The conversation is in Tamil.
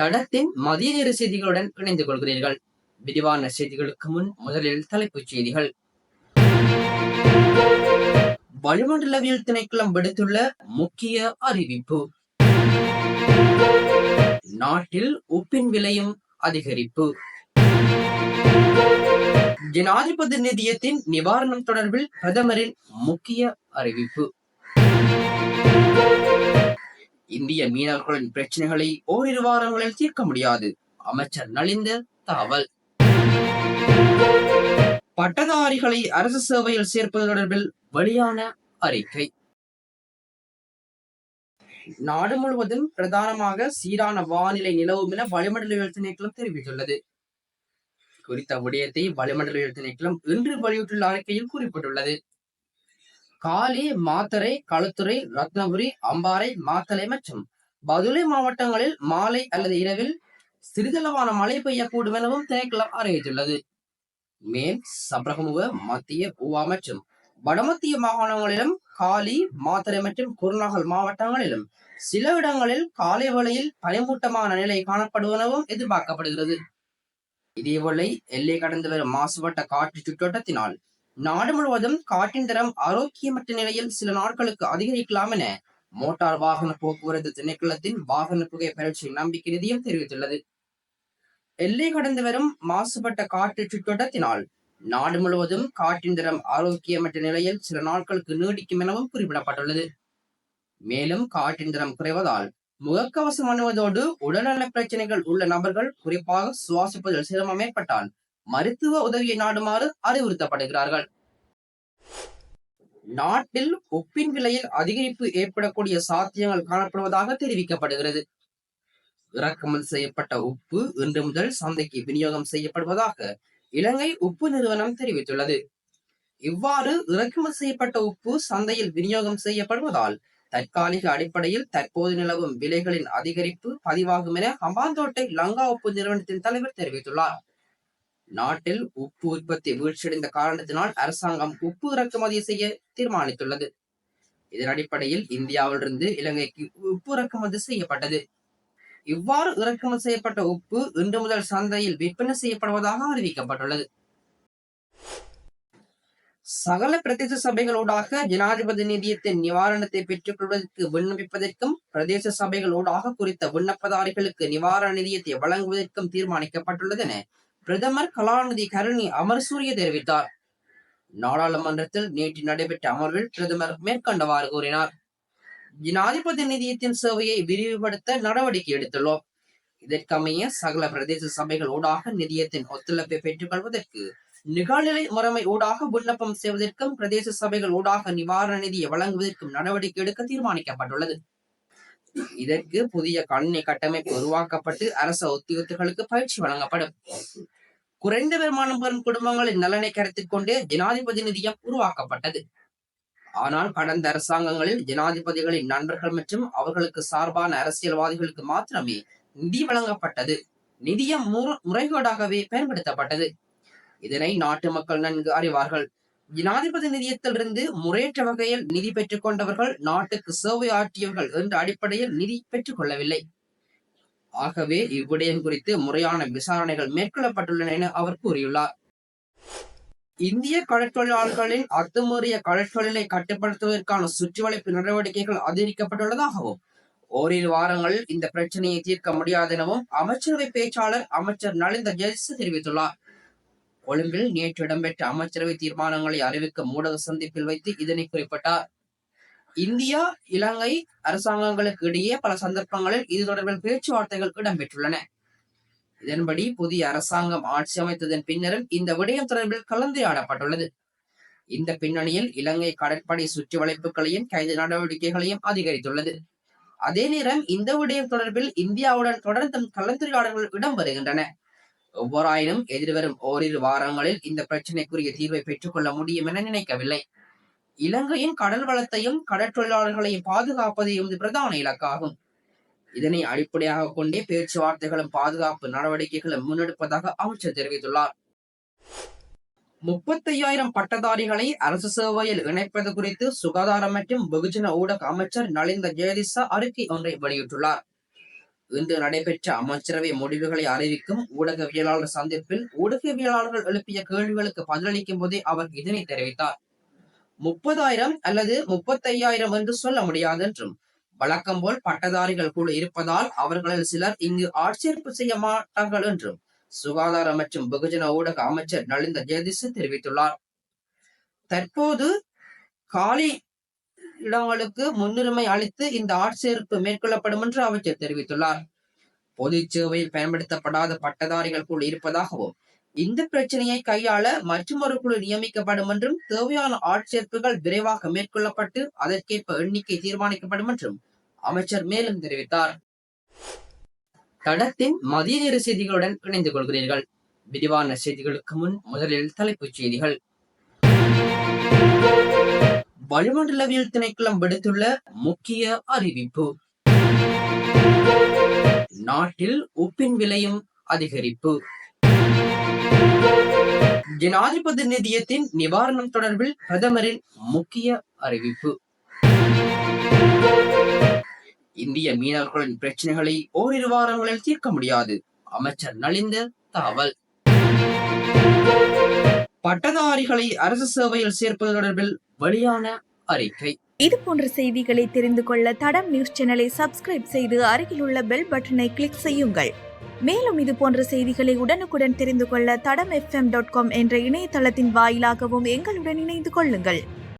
தடத்தின் மதிய நேர செய்திகளுடன் இணைந்து கொள்கிறீர்கள். விரிவான செய்திகளுக்கு முன் முதலில் தலைப்புச் செய்திகள். வளிமண்டலவியல் திணைக்களம் விடுத்துள்ள முக்கிய அறிவிப்பு. நாட்டில் உப்பின் விலையும் அதிகரிப்பு. ஜனாதிபதி நிதியத்தின் நிவாரணம் தொடர்பில் பிரதமரின் முக்கிய அறிவிப்பு. இந்திய மீனவர்களின் பிரச்சனைகளை ஓரிரு வாரங்களில் தீர்க்க முடியாது, அமைச்சர் நலிந்த தகவல். பட்டதாரிகளை அரசு சேவையில் சேர்ப்பது தொடர்பில் வெளியான அறிக்கை. நாடு முழுவதும் பிரதானமாக சீரான வானிலை நிலவும் என வளிமண்டலவியல் திணைக்களம் தெரிவித்துள்ளது. குறித்த விடயத்தை வளிமண்டலவியல் திணைக்களம் இன்று வெளியிட்டுள்ள அறிக்கையில் குறிப்பிட்டுள்ளது. காலி, மாத்தறை, களுத்துறை, ரத்னபுரி, அம்பாறை, மாத்தளை மற்றும் பதுளை மாவட்டங்களில் மாலை அல்லது இரவில் சிறிதளவான மழை பெய்யக்கூடும் எனவும் திணைக்களம் அறிவித்துள்ளது. மேல் சப்ரகமுக, மத்திய ஊவா மற்றும் வடமத்திய மாகாணங்களிலும் காலி, மாத்தறை மற்றும் குருநாகல் மாவட்டங்களிலும் சில இடங்களில் காலை வேளையில் பனிமூட்டமான நிலை காணப்படுவனவும் எதிர்பார்க்கப்படுகிறது. இதேவேளை எல்லை கடந்து வரும் மாசுபட்ட காற்று சுற்றோட்டத்தினால் நாடு முழுவதும் காற்றின் தரம் ஆரோக்கியமற்ற நிலையில் சில நாட்களுக்கு அதிகரிக்கலாம் என மோட்டார் வாகன போக்குவரத்து திணைக்களத்தின் வாகன புகை பரீட்சை நம்பிக்கை நிதியம் தெரிவித்துள்ளது. எல்லை கடந்து வரும் மாசுபட்ட காற்று சுற்றோட்டத்தினால் நாடு முழுவதும் காற்றின் தரம் ஆரோக்கியமற்ற நிலையில் சில நாட்களுக்கு நீடிக்கும் எனவும் குறிப்பிடப்பட்டுள்ளது. மேலும் காற்றின் தரம் குறைவதால் முகக்கவசம் அணிவதோடு உடல்நல பிரச்சனைகள் உள்ள நபர்கள், குறிப்பாக சுவாசிப்பதில் சிரமம் ஏற்பட்டால் மருத்துவ உதவியை நாடுமாறு அறிவுறுத்தப்படுகிறார்கள். நாட்டில் உப்பின் விலையில் அதிகரிப்பு ஏற்படக்கூடிய சாத்தியங்கள் காணப்படுவதாக தெரிவிக்கப்படுகிறது. இறக்குமதி செய்யப்பட்ட உப்பு இன்று முதல் சந்தைக்கு விநியோகம் செய்யப்படுவதாக இலங்கை உப்பு நிறுவனம் தெரிவித்துள்ளது. இவ்வாறு இறக்குமதி செய்யப்பட்ட உப்பு சந்தையில் விநியோகம் செய்யப்படுவதால் தற்காலிக அடிப்படையில் தற்போது நிலவும் விலைகளின் அதிகரிப்பு பதிவாகும் என ஹம்பாந்தோட்டை லங்கா உப்பு நிறுவனத்தின் தலைவர் தெரிவித்துள்ளார். நாட்டில் உப்பு உற்பத்தி வீழ்ச்சியடைந்த காரணத்தினால் அரசாங்கம் உப்பு இறக்குமதி செய்ய தீர்மானித்துள்ளது. இதன் அடிப்படையில் இந்தியாவிலிருந்து இலங்கைக்கு உப்பு இறக்குமதி செய்யப்பட்டது. இவ்வாறு இறக்குமதி செய்யப்பட்ட உப்பு இன்று முதல் சந்தையில் விற்பனை செய்யப்படுவதாக அறிவிக்கப்பட்டுள்ளது. சகல பிரதேச சபைகளூடாக ஜனாதிபதி நிதியத்தின் நிவாரணத்தை பெற்றுக் கொள்வதற்கு விண்ணப்பிப்பதற்கும் பிரதேச சபைகளூடாக குறித்த விண்ணப்பதாரிகளுக்கு நிவாரண நிதியத்தை வழங்குவதற்கும் தீர்மானிக்கப்பட்டுள்ளது என பிரதமர் கலாநிதி கருணி அமரசூரிய தெரிவித்தார். நாடாளுமன்றத்தில் நேற்று நடைபெற்ற அமர்வில் பிரதமர் மேற்கண்டவாறு கூறினார். ஜனாதிபதி நிதியத்தின் சேவையை விரிவுபடுத்த நடவடிக்கை எடுத்துள்ளோம். இதற்கமைய சகல பிரதேச சபைகள் ஊடாக நிதியத்தின் ஒத்துழைப்பை பெற்றுக் கொள்வதற்கு நிகழ்நிலை முறைமை ஊடாக விண்ணப்பம் செய்வதற்கும் பிரதேச சபைகள் ஊடாக நிவாரண நிதியை வழங்குவதற்கும் நடவடிக்கை எடுக்க தீர்மானிக்கப்பட்டுள்ளது. இதற்கு புதிய கணினி கட்டமைப்பு உருவாக்கப்பட்டு அரச உத்தியோகத்தர்களுக்கு பயிற்சி வழங்கப்படும். குறைந்த வருமானம் பெறும் குடும்பங்களின் நலனை கருத்தில் கொண்டே ஜனாதிபதி நிதியம் உருவாக்கப்பட்டது. ஆனால் கடந்த அரசாங்கங்களில் ஜனாதிபதிகளின் நண்பர்கள் மற்றும் அவர்களுக்கு சார்பான அரசியல்வாதிகளுக்கு மாத்திரமே நிதி வழங்கப்பட்டது. நிதியம் முறைகேடாகவே பயன்படுத்தப்பட்டது. இதனை நாட்டு மக்கள் நன்கு அறிவார்கள். ஜனாதிபதி நிதியத்திலிருந்து முறையற்ற வகையில் நிதி பெற்றுக் கொண்டவர்கள் நாட்டுக்கு சேவை ஆற்றியவர்கள் என்ற அடிப்படையில் நிதி பெற்றுக் கொள்ளவில்லை. ஆகவே இவ்விடயம் குறித்து முறையான விசாரணைகள் மேற்கொள்ளப்பட்டுள்ளன என அவர் கூறியுள்ளார். இந்திய கடற்தொழிலாளர்களின் அத்துமீறிய கடற்தொழிலை கட்டுப்படுத்துவதற்கான சுற்றுவளைப்பு நடவடிக்கைகள் அதிகரிக்கப்பட்டுள்ளதாகவும் ஓரிரு வாரங்களில் இந்த பிரச்சனையை தீர்க்க முடியாது எனவும் அமைச்சரவை பேச்சாளர் அமைச்சர் நலிந்த ஜெயதிச தெரிவித்துள்ளார். கொழும்பில் நேற்று இடம்பெற்ற அமைச்சரவை தீர்மானங்களை அறிவிக்கும் ஊடக சந்திப்பில் வைத்து இதனை குறிப்பிட்டார். இந்தியா, இலங்கை அரசாங்கங்களுக்கு இடையே பல சந்தர்ப்பங்களில் இது தொடர்பில் பேச்சுவார்த்தைகள் இடம்பெற்றுள்ளன. இதன்படி புதிய அரசாங்கம் ஆட்சி அமைத்ததன் பின்னரும் இந்த விடயம் தொடர்பில் கலந்துரையாடப்பட்டுள்ளது. இந்த பின்னணியில் இலங்கை கடற்படை சுற்றி வளைப்புகளையும் கைது நடவடிக்கைகளையும் அதிகரித்துள்ளது. அதே நேரம் இந்த விடயம் தொடர்பில் இந்தியாவுடன் தொடர்ந்து கலந்துரையாடல்கள் இடம்பெறுகின்றன. எவ்வாறாயினும் எதிர்வரும் ஓரிரு வாரங்களில் இந்த பிரச்சனைக்குரிய தீர்வை பெற்றுக் கொள்ள முடியும் என நினைக்கவில்லை. இலங்கையின் கடல் வளத்தையும் கடற்தொழிலாளர்களையும் பாதுகாப்பதே இந்த பிரதான இலக்காகும். இதனை அடிப்படையாக கொண்டே பேச்சுவார்த்தைகளும் பாதுகாப்பு நடவடிக்கைகளும் முன்னெடுப்பதாக அமைச்சர் தெரிவித்துள்ளார். 35,000 பட்டதாரிகளை அரசு சேவையில் இணைப்பது குறித்து சுகாதாரம் மற்றும் வெகுஜன ஊடக அமைச்சர் நலிந்த ஜெயதிச அறிக்கை ஒன்றை வெளியிட்டுள்ளார். இன்று நடைபெற்ற அமைச்சரவை முடிவுகளை அறிவிக்கும் ஊடகவியலாளர் சந்திப்பில் ஊடகவியலாளர்கள் எழுப்பிய கேள்விகளுக்கு பதிலளிக்கும் போதே அவர் இதனை தெரிவித்தார். 30,000 அல்லது 35,000 என்று சொல்ல முடியாது என்றும், வழக்கம் போல் பட்டதாரிகள் குழு இருப்பதால் அவர்களில் சிலர் இங்கு ஆட்சேர்ப்பு செய்ய மாட்டார்கள் என்றும் சுகாதார மற்றும் வெகுஜன ஊடக அமைச்சர் நலிந்த ஜெயதிச தெரிவித்துள்ளார். தற்போது காலி இடங்களுக்கு முன்னுரிமை அளித்து இந்த ஆட்சேர்ப்பு மேற்கொள்ளப்படும் என்று அமைச்சர் தெரிவித்துள்ளார். பொது சேவையில் பயன்படுத்தப்படாத பட்டதாரிகள் குழு இருப்பதாகவும், இந்த பிரச்சனையை கையாள மற்றொரு குழு நியமிக்கப்படும் என்றும், தேவையான ஆட்சேர்ப்புகள் விரைவாக மேற்கொள்ளப்பட்டு அதற்கேற்ப எண்ணிக்கை தீர்மானிக்கப்படும் என்றும் அமைச்சர் மேலும் தெரிவித்தார். தடத்தின் மதிய நேர செய்திகளுடன் இணைந்து கொள்கிறீர்கள். விரிவான செய்திகளுக்கு முன் முதலில் தலைப்புச் செய்திகள். வளிமண்டலவியல் திணைக்களம் விடுத்துள்ள முக்கிய அறிவிப்பு. நாட்டில் உப்பின் விலையும் அதிகரிப்பு. ஜனாதிபதி நிதியத்தின் நிவாரணம் தொடர்பில் பிரதமரின் முக்கிய அறிவிப்பு. இந்திய மீனவர்களின் பிரச்சனைகளை ஓரிரு வாரங்களில் தீர்க்க முடியாது, அமைச்சர் நலிந்த தகவல். பட்டதாரிகளை அரசு சேவையில் சேர்ப்பது தொடர்பில் வெளியான அறிக்கை. இது போன்ற செய்திகளை தெரிந்து கொள்ள தடம் நியூஸ் சேனலை சப்ஸ்கிரைப் செய்து அருகில் உள்ள பெல் பட்டனை கிளிக் செய்யுங்கள். மேலும் இது போன்ற செய்திகளை உடனுக்குடன் தெரிந்து கொள்ள தடம் fm.com என்ற இணையதளத்தின் வாயிலாகவும் எங்களுடன் இணைந்து கொள்ளுங்கள்.